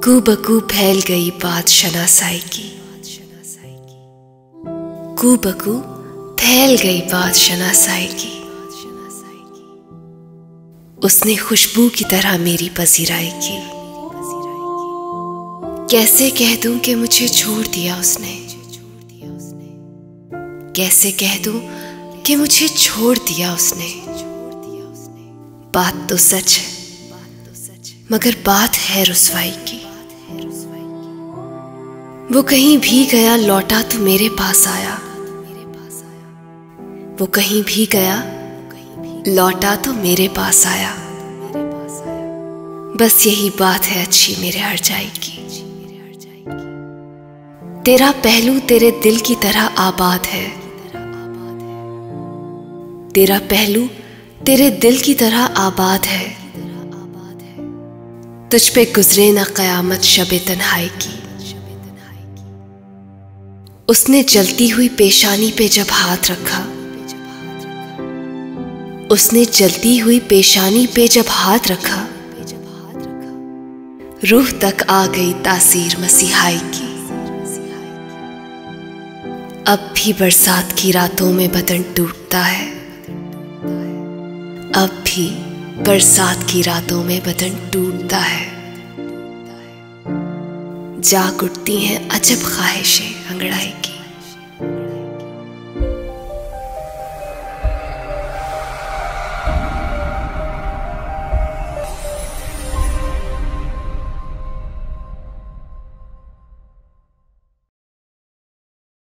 कूबकू फैल गई बात शनासाई की, कूबकू फैल गई बात शनासाई की। उसने खुशबू की तरह मेरी पजीराई की। कैसे कह दूं कि मुझे छोड़ दिया उसने, कैसे कह दूं कि मुझे छोड़ दिया उसने। बात तो सच है मगर बात है रुसवाई की। वो कहीं भी गया लौटा तो मेरे पास आया, वो कहीं भी गया लौटा तो मेरे पास आया। बस यही बात है अच्छी मेरे हर जाई की। तेरा पहलू तेरे दिल की तरह आबाद है, तेरा पहलू तेरे दिल की तरह आबाद है। तुझ पे गुजरे ना कयामत शबे तन्हाई की। उसने जलती हुई पेशानी पे जब हाथ रखा, उसने जलती हुई पेशानी पे जब हाथ रखा, रूह तक आ गई तासीर मसीहाई की। अब भी बरसात की रातों में बदन टूटता है, अब भी बरसात की रातों में बदन टूटता है। जाग उठती हैं अजब ख्वाहिशें अंगड़ाई की।